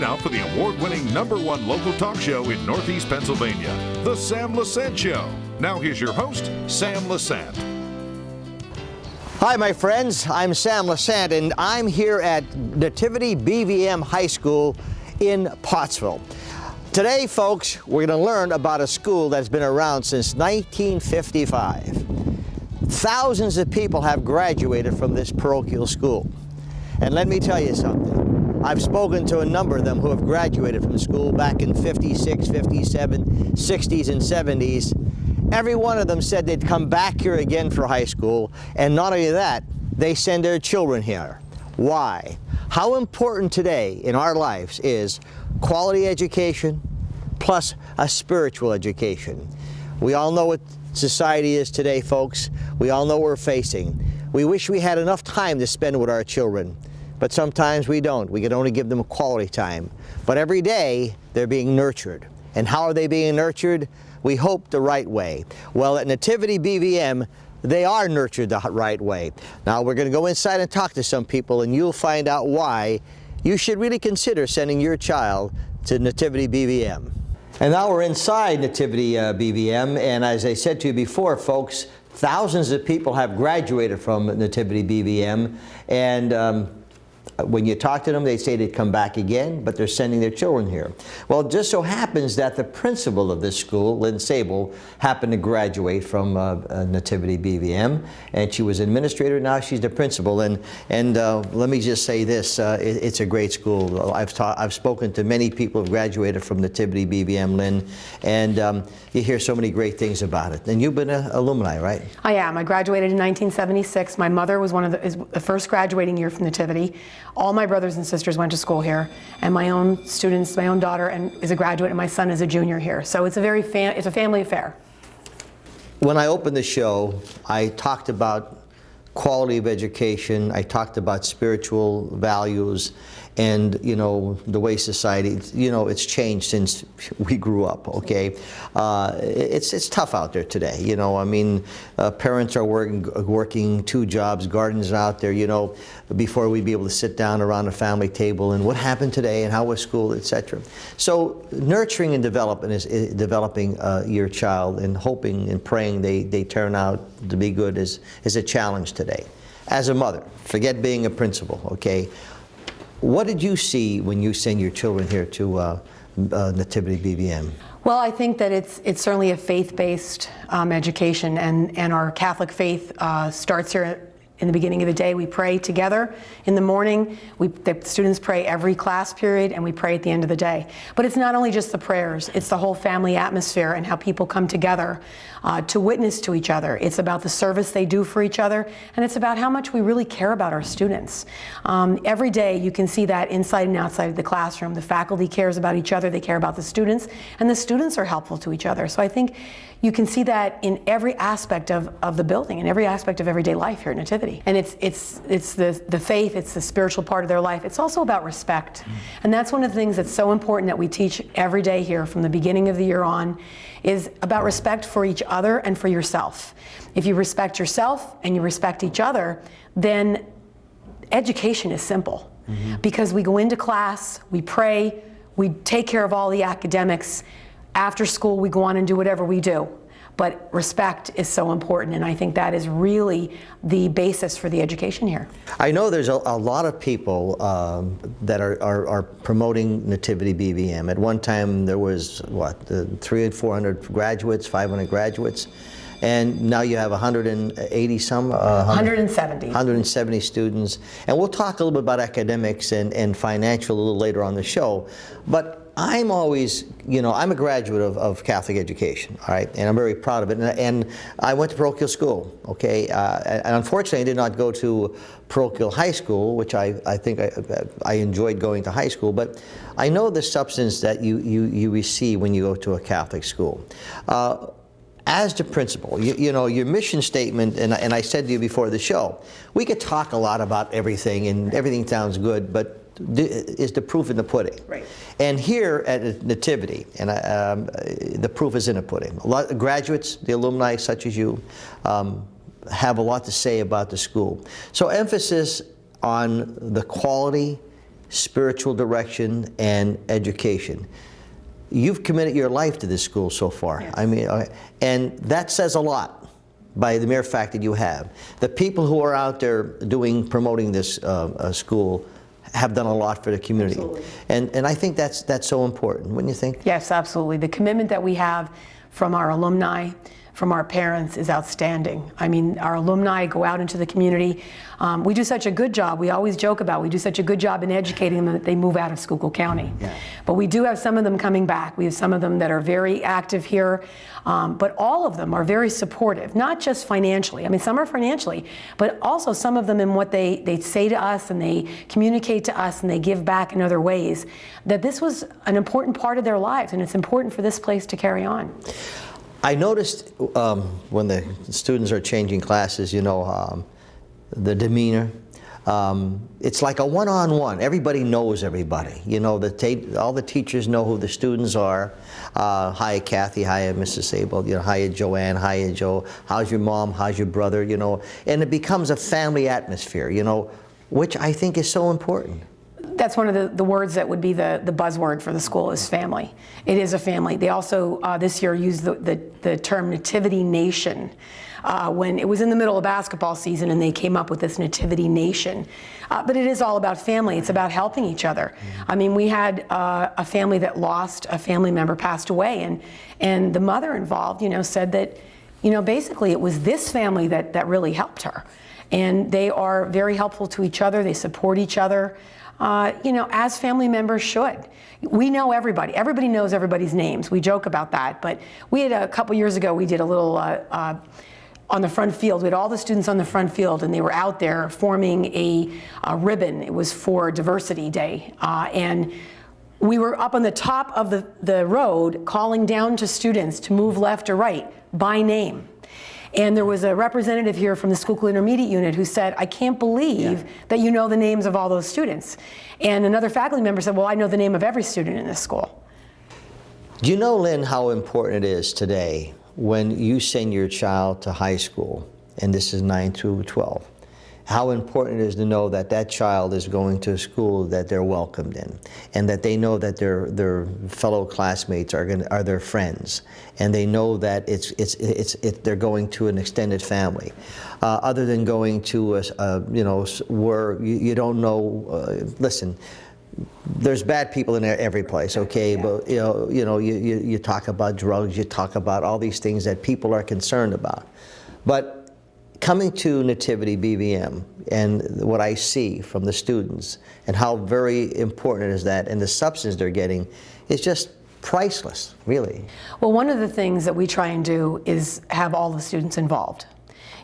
now for the award-winning #1 local talk show in Northeast Pennsylvania, The Sam Lesante Show. Now here's your host, Sam Lesante. Hi, my friends. I'm Sam Lesante, and I'm here at Nativity BVM High School in Pottsville. Today, folks, we're going to learn about a school that's been around since 1955. Thousands of people have graduated from this parochial school. And let me tell you something. I've spoken to a number of them who have graduated from school back in 56, 57, 60s, and 70s. Every one of them said they'd come back here again for high school, and not only that, they send their children here. Why? How important today in our lives is quality education plus a spiritual education. We all know what society is today, folks. We all know what we're facing. We wish we had enough time to spend with our children, but sometimes we don't. We can only give them quality time. But every day, they're being nurtured. And how are they being nurtured? We hope the right way. Well, at Nativity BVM, they are nurtured the right way. Now, we're going to go inside and talk to some people, and you'll find out why you should really consider sending your child to Nativity BVM. And now we're inside Nativity BVM, and as I said to you before, folks, thousands of people have graduated from Nativity BVM, and when you talk to them, they say they'd come back again, but they're sending their children here. Well, it just so happens that the principal of this school, Lynn Sable, happened to graduate from Nativity BVM, and she was administrator. Now she's the principal. And let me just say this: it's a great school. I've spoken to many people who've graduated from Nativity BVM, Lynn, and you hear so many great things about it. And you've been an alumni, right? I am. I graduated in 1976. My mother was one of the first graduating year from Nativity. All my brothers and sisters went to school here, and my own students, my own daughter is a graduate, and my son is a junior here. So it's a family affair. When I opened the show, I talked about quality of education. I talked about spiritual values, and the way society, it's changed since we grew up. Okay, it's tough out there today. I mean, parents are working 2 jobs, guardians are out there. Before we'd be able to sit down around a family table and what happened today and how was school, etc. So nurturing and developing your child and hoping and praying they turn out to be good is a challenge today. As a mother, forget being a principal. Okay. What did you see when you send your children here to Nativity BVM? Well, I think that it's certainly a faith-based education, and our Catholic faith starts here in the beginning of the day. We pray together in the morning. The students pray every class period, and we pray at the end of the day. But it's not only just the prayers, it's the whole family atmosphere and how people come together to witness to each other. It's about the service they do for each other, and it's about how much we really care about our students. Every day you can see that inside and outside of the classroom. The faculty cares about each other, they care about the students, and the students are helpful to each other. So I think you can see that in every aspect of the building, in every aspect of everyday life here at Nativity. And it's the faith, it's the spiritual part of their life. It's also about respect. And that's one of the things that's so important that we teach every day here from the beginning of the year on, is about respect for each other and for yourself. If you respect yourself and you respect each other, then education is simple. Because we go into class, we pray, we take care of all the academics. After school, we go on and do whatever we do. But respect is so important, and I think that is really the basis for the education here. I know there's a lot of people that are promoting Nativity BVM. At one time, there was, 300 or 400 graduates, 500 graduates, and now you have 180 some? 170. 170 students. And we'll talk a little bit about academics and financial a little later on the show. But I'm always, I'm a graduate of Catholic education, all right, and I'm very proud of it. And I went to parochial school, okay, and unfortunately I did not go to parochial high school, which I think I enjoyed going to high school, but I know the substance that you receive when you go to a Catholic school. As the principal, your mission statement, and I said to you before the show, we could talk a lot about everything, and everything sounds good, but is the proof in the pudding. Right. And here at Nativity, and the proof is in the pudding. A lot of graduates, the alumni such as you, have a lot to say about the school. So emphasis on the quality, spiritual direction, and education. You've committed your life to this school so far. Yes. I mean, and that says a lot by the mere fact that you have. The people who are out there promoting this school have done a lot for the community. Absolutely. And I think that's so important, wouldn't you think? Yes, absolutely. The commitment that we have from our alumni, from our parents, is outstanding. I mean, our alumni go out into the community. We do such a good job. We always joke about we do such a good job in educating them that they move out of Schuylkill County. Yeah. But we do have some of them coming back. We have some of them that are very active here, but all of them are very supportive, not just financially. I mean, some are financially, but also some of them in what they say to us, and they communicate to us, and they give back in other ways, that this was an important part of their lives, and it's important for this place to carry on. I noticed when the students are changing classes, you know, the demeanor. It's like a one-on-one. Everybody knows everybody. You know, all the teachers know who the students are. Hi, Kathy. Hi, Mrs. Sable. You know, hi, Joanne. Hi, Joe. How's your mom? How's your brother? You know, and it becomes a family atmosphere. You know, which I think is so important. That's one of the words that would be the buzzword for the school, is family. It is a family. They also this year used the term Nativity Nation when it was in the middle of basketball season, and they came up with this Nativity Nation. But it is all about family. It's about helping each other. I mean, we had a family that lost a family member, passed away, and the mother involved, you know, said that, you know, basically it was this family that really helped her. And they are very helpful to each other. They support each other. You know, as family members should. We know everybody. Everybody knows everybody's names. We joke about that, but we had a couple years ago, we did a little on the front field. We had all the students on the front field, and they were out there forming a ribbon. It was for Diversity Day, and we were up on the top of the road calling down to students to move left or right by name. And there was a representative here from the Schuylkill Intermediate Unit who said, I can't believe that you know the names of all those students. And another faculty member said, well, I know the name of every student in this school. Do you know, Lynn, how important it is today when you send your child to high school, and this is 9 through 12, how important it is to know that that child is going to a school that they're welcomed in, and that they know that their fellow classmates are their friends, and they know that they're going to an extended family, other than going to you know, where you don't know. Listen, there's bad people in every place, okay? Yeah. But you talk about drugs, you talk about all these things that people are concerned about, but coming to Nativity BVM and what I see from the students and how very important it is that, and the substance they're getting is just priceless, really. Well, one of the things that we try and do is have all the students involved.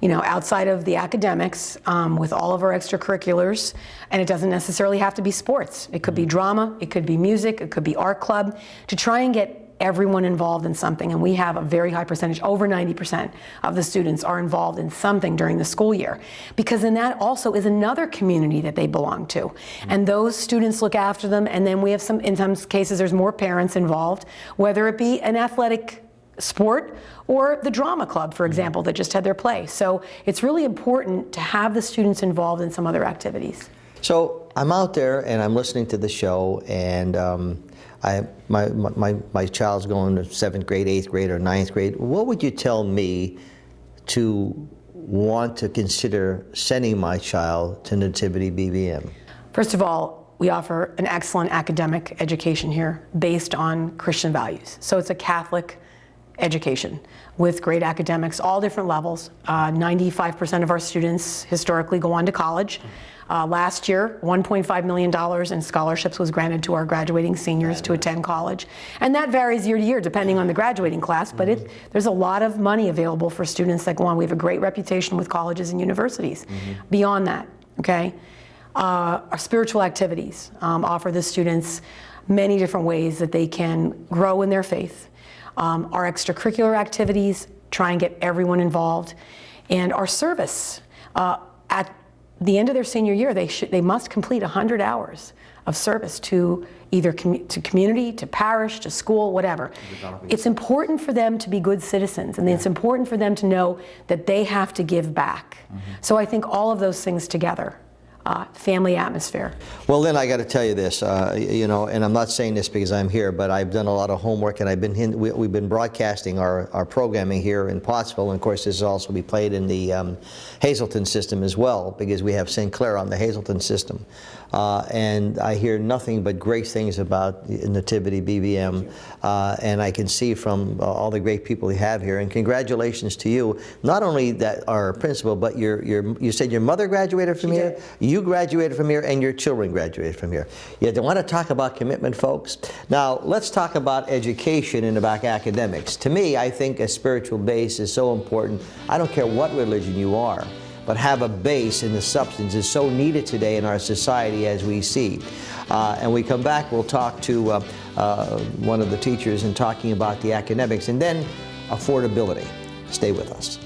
You know, outside of the academics, with all of our extracurriculars, and it doesn't necessarily have to be sports. It could be drama, it could be music, it could be art club, to try and get everyone involved in something. And we have a very high percentage, over 90% of the students are involved in something during the school year, because then that also is another community that they belong to. And those students look after them, and then we have in some cases there's more parents involved, whether it be an athletic sport or the drama club, for example, that just had their play. So it's really important to have the students involved in some other activities. So I'm out there and I'm listening to the show, and my child's going to 7th grade, 8th grade, or 9th grade. What would you tell me to want to consider sending my child to Nativity BVM? First of all, we offer an excellent academic education here based on Christian values. So it's a Catholic education with great academics, all different levels. 95% of our students historically go on to college. Last year, $1.5 million in scholarships was granted to our graduating seniors to attend college. And that varies year to year depending on the graduating class, but there's a lot of money available for students that go on. We have a great reputation with colleges and universities. Beyond that, okay? Our spiritual activities offer the students many different ways that they can grow in their faith. Our extracurricular activities, try and get everyone involved. And our service, at the end of their senior year, they must complete 100 hours of service to either to community, to parish, to school, whatever. It's important for them to be good citizens, and it's important for them to know that they have to give back. So I think all of those things together family atmosphere. Well, Lynn, I got to tell you this, you know, and I'm not saying this because I'm here, but I've done a lot of homework, and we've been broadcasting our programming here in Pottsville, and of course this will also be played in the Hazleton system as well, because we have St. Clair on the Hazleton system. And I hear nothing but great things about Nativity BVM, and I can see from all the great people you have here, and congratulations to you, not only that our principal, but you said your mother graduated from here, you graduated from here, and your children graduated from here. You want to talk about commitment, folks? Now, let's talk about education and about academics. To me, I think a spiritual base is so important. I don't care what religion you are, but have a base in the substance is so needed today in our society, as we see. And we come back, we'll talk to one of the teachers and talking about the academics, and then affordability. Stay with us.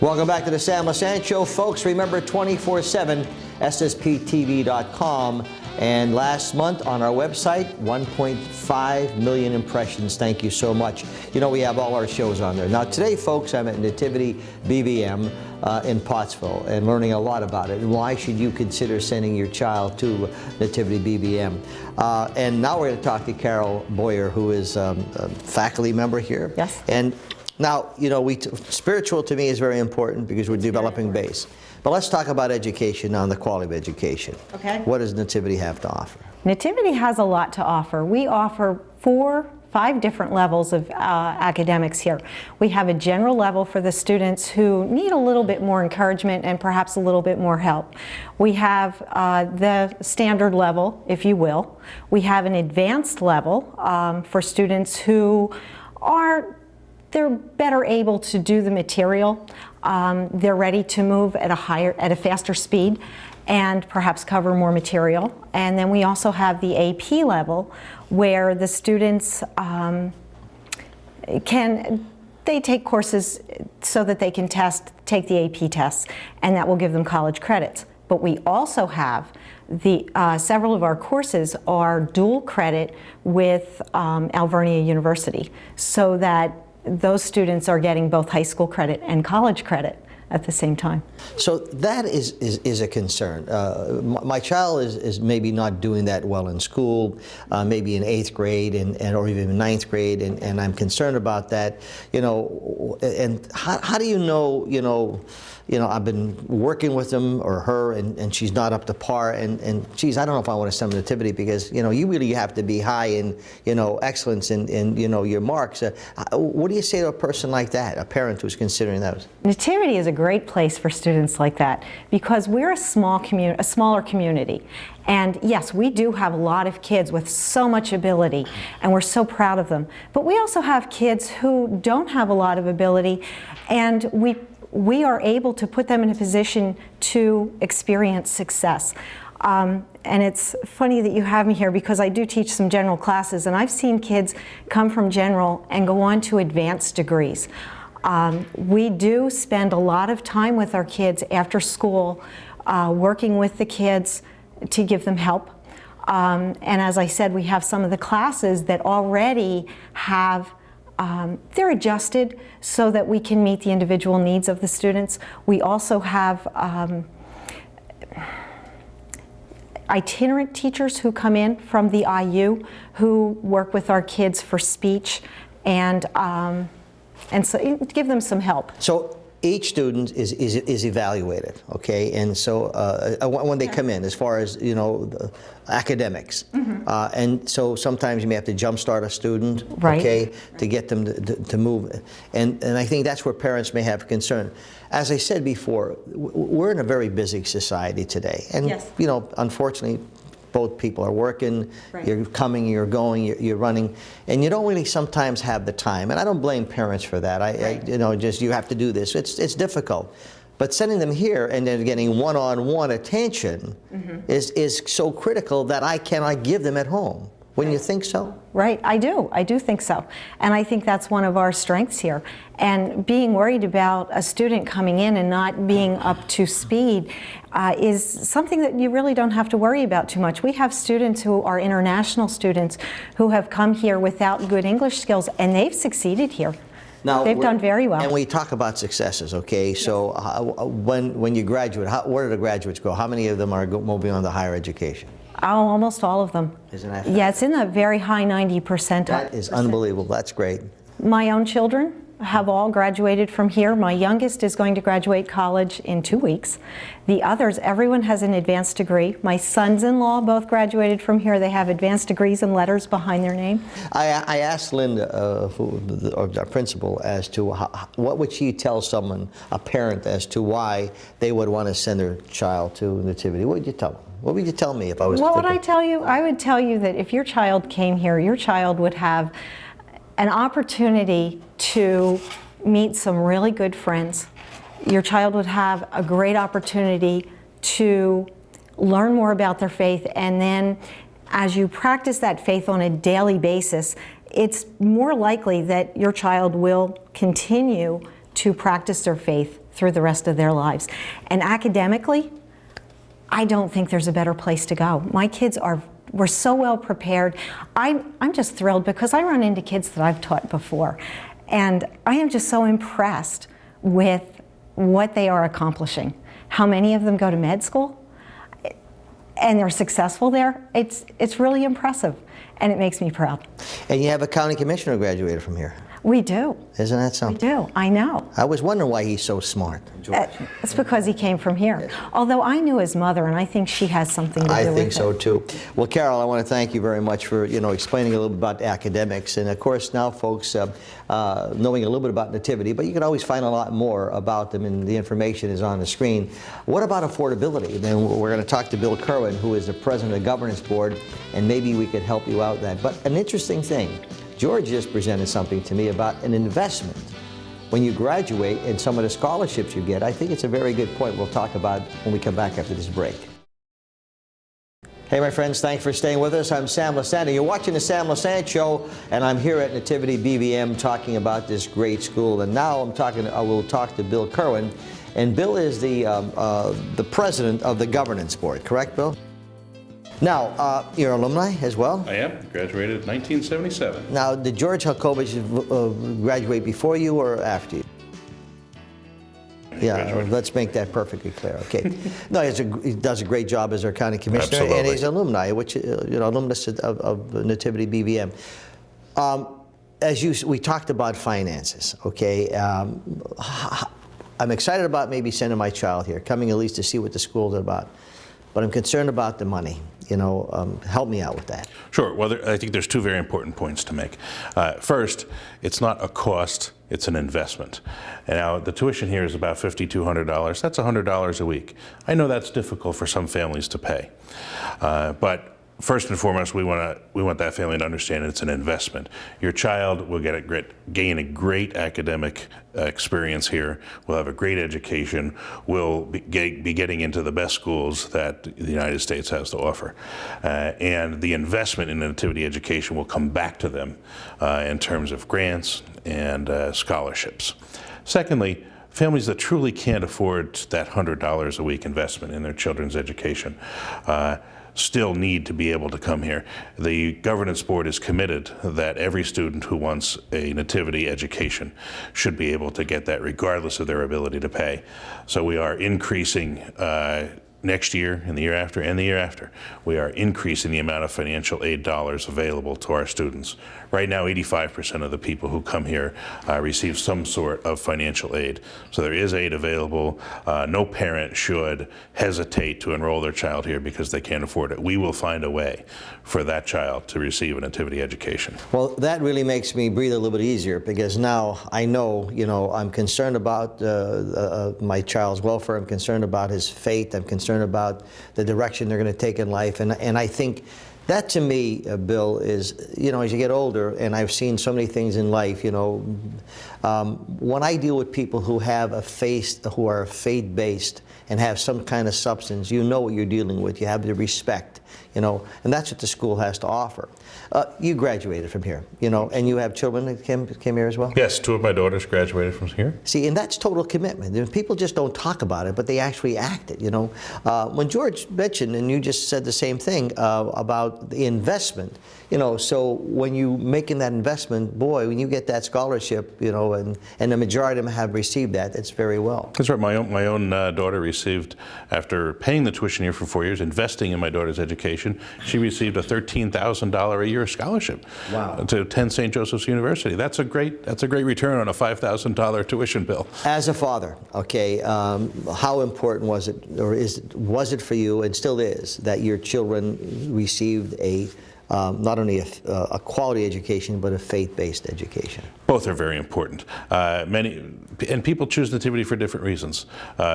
Welcome back to the Sam Lesante Show, folks. Remember 24/7 SSPTV.com. And last month on our website, 1.5 million impressions. Thank you so much. You know, we have all our shows on there. Now today, folks, I'm at Nativity BVM in Pottsville and learning a lot about it. And why should you consider sending your child to Nativity BVM? And now we're going to talk to Carol Boyer, who is a faculty member here. Yes. And now, you know, spiritual to me is very important because we're developing base. But let's talk about education now and the quality of education. Okay. What does Nativity have to offer? Nativity has a lot to offer. We offer 5 different levels of academics here. We have a general level for the students who need a little bit more encouragement and perhaps a little bit more help. We have the standard level, if you will. We have an advanced level for students who they're better able to do the material. They're ready to move at a faster speed and perhaps cover more material. And then we also have the AP level, where the students they take courses so that they can take the AP tests, and that will give them college credits. But we also have several of our courses are dual credit with Alvernia University, so that those students are getting both high school credit and college credit at the same time. So that is a concern. My child is maybe not doing that well in school, maybe in 8th grade or even 9th grade, and I'm concerned about that. You know, and how do you know, I've been working with them or her, and she's not up to par, and geez, I don't know if I want to send them to Nativity, because, you really have to be high in, excellence in your marks. What do you say to a person like that, a parent who's considering those? Nativity is a great place for students like that, because we're a smaller community. And yes, we do have a lot of kids with so much ability, and we're so proud of them. But we also have kids who don't have a lot of ability, and we are able to put them in a position to experience success. And it's funny that you have me here, because I do teach some general classes, and I've seen kids come from general and go on to advanced degrees. We do spend a lot of time with our kids after school, working with the kids to give them help. And as I said, we have some of the classes that already have they're adjusted so that we can meet the individual needs of the students. We also have itinerant teachers who come in from the IU who work with our kids for speech and so give them some help. So each student is evaluated, okay? And so when they come in, as far as, the academics. Mm-hmm. And so sometimes you may have to jumpstart a student, right, okay, to get them to move. And I think that's where parents may have concern. As I said before, we're in a very busy society today. And, yes, unfortunately, both people are working, right, you're coming, you're going, you're running, and you don't really sometimes have the time. And I don't blame parents for that. Right. You have to do this. It's difficult. But sending them here and then getting one-on-one attention, mm-hmm, is so critical that I cannot give them at home. Wouldn't you think so? Right, I do think so. And I think that's one of our strengths here. And being worried about a student coming in and not being up to speed is something that you really don't have to worry about too much. We have students who are international students who have come here without good English skills, and they've succeeded here. Now, They've done very well. And we talk about successes, okay? So when you graduate, where do the graduates go? How many of them are moving on to higher education? Oh, almost all of them. Isn't that Yeah, it's in the very high 90%. That is unbelievable. That's great. My own children have all graduated from here. My youngest is going to graduate college in 2 weeks. The others, everyone has an advanced degree. My sons-in-law both graduated from here. They have advanced degrees and letters behind their name. I asked Linda, our principal, as to what would she tell someone, a parent, as to why they would want to send their child to Nativity. What would you tell them? What would you tell me if I was What would I tell you? I would tell you that if your child came here, your child would have an opportunity to meet some really good friends. Your child would have a great opportunity to learn more about their faith, and then as you practice that faith on a daily basis, it's more likely that your child will continue to practice their faith through the rest of their lives. And academically, I don't think there's a better place to go. My kids were so well prepared. I'm just thrilled because I run into kids that I've taught before, and I am just so impressed with what they are accomplishing. How many of them go to med school and they're successful there? It's really impressive, and it makes me proud. And you have a county commissioner who graduated from here. We do. Isn't that something? We do. I know. I was wondering why he's so smart. It's because he came from here. Although I knew his mother, and I think she has something to do with it. I think so too. Well, Carol, I want to thank you very much for explaining a little bit about academics, and of course now folks knowing a little bit about Nativity, but you can always find a lot more about them, and the information is on the screen. What about affordability? Then we're going to talk to Bill Kerwin, who is the president of the governance board, and maybe we could help you out with that. But an interesting thing, George just presented something to me about an investment. When you graduate and some of the scholarships you get, I think it's a very good point we'll talk about when we come back after this break. Hey my friends, thanks for staying with us. I'm Sam Lesante. You're watching the Sam Lesante Show, and I'm here at Nativity BVM talking about this great school. And now I will talk to Bill Kerwin, and Bill is the president of the governance board, correct, Bill? Now, you're alumni as well? I am. Graduated in 1977. Now, did George Halkovich graduate before you or after you? Yeah, let's make that perfectly clear. Okay. No, he does a great job as our county commissioner. Absolutely. And he's an alumni, which alumnus of Nativity BVM. We talked about finances. Okay. I'm excited about maybe sending my child here, coming at least to see what the school's about. But I'm concerned about the money. Help me out with that. Sure. Well, I think there's two very important points to make. First, it's not a cost, it's an investment. And now the tuition here is about $5,200. That's $100 a week. I know that's difficult for some families to pay. But first and foremost, we want that family to understand it's an investment. Your child will gain a great academic experience here, will have a great education, will be getting into the best schools that the United States has to offer. And the investment in Nativity education will come back to them in terms of grants and scholarships. Secondly, families that truly can't afford that $100 a week investment in their children's education still need to be able to come here. The governance board is committed that every student who wants a Nativity education should be able to get that regardless of their ability to pay. So we are increasing next year and the year after and the year after. We are increasing the amount of financial aid dollars available to our students. Right now, 85% of the people who come here receive some sort of financial aid. So there is aid available. No parent should hesitate to enroll their child here because they can't afford it. We will find a way for that child to receive a Nativity education. Well, that really makes me breathe a little bit easier, because now I know, I'm concerned about my child's welfare. I'm concerned about his fate. I'm concerned about the direction they're going to take in life. And I think that, to me, Bill, is, as you get older, and I've seen so many things in life, when I deal with people who have who are faith-based and have some kind of substance, you know what you're dealing with. You have the respect, and that's what the school has to offer. You graduated from here, and you have children that came here as well? Yes, two of my daughters graduated from here. See, and that's total commitment. People just don't talk about it, but they actually act it, When George mentioned, and you just said the same thing about the investment, so when you making that investment, boy, when you get that scholarship, and the majority of them have received that. That's very well. That's right. My own daughter received, after paying the tuition here for 4 years, investing in my daughter's education, she received a $13,000 a year scholarship to attend St. Joseph's University. That's a great return on a $5,000 tuition bill. As a father, okay, how important was it, or was it for you, and still is, that your children received a not only a quality education, but a faith-based education? Both are very important. And people choose Nativity for different reasons.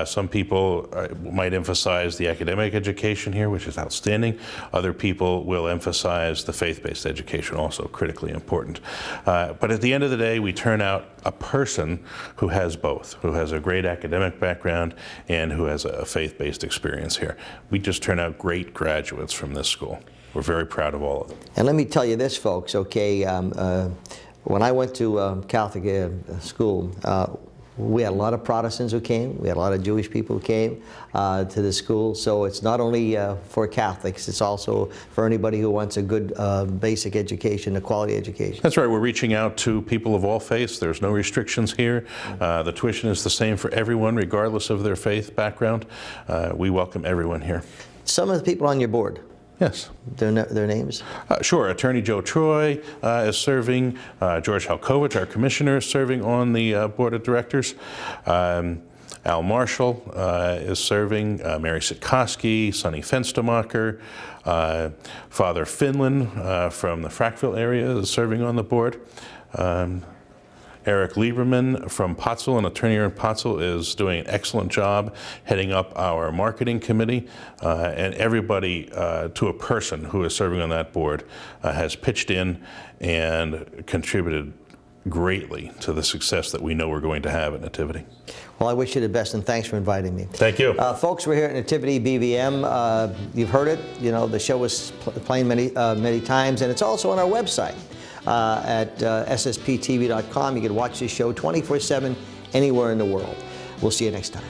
Some people might emphasize the academic education here, which is outstanding. Other people will emphasize the faith-based education, also critically important. But at the end of the day, we turn out a person who has both, who has a great academic background and who has a faith-based experience here. We just turn out great graduates from this school. We're very proud of all of them. And let me tell you this, folks, okay, when I went to Catholic school, we had a lot of Protestants who came, we had a lot of Jewish people who came to the school, so it's not only for Catholics, it's also for anybody who wants a good basic education, a quality education. That's right, we're reaching out to people of all faiths. There's no restrictions here. The tuition is the same for everyone, regardless of their faith background. We welcome everyone here. Some of the people on your board, yes. Their names? Sure. Attorney Joe Troy is serving. George Halkovich, our commissioner, is serving on the board of directors. Al Marshall is serving. Mary Sitkoski, Sonny Fenstermacher, Father Finland from the Frackville area is serving on the board. Eric Lieberman from Pottsville, an attorney here in Pottsville, is doing an excellent job heading up our marketing committee. And everybody, to a person who is serving on that board, has pitched in and contributed greatly to the success that we know we're going to have at Nativity. Well, I wish you the best, and thanks for inviting me. Thank you. Folks, we're here at Nativity BVM. You've heard it. You know, the show was playing many times, and it's also on our website. At ssptv.com. You can watch this show 24/7 anywhere in the world. We'll see you next time.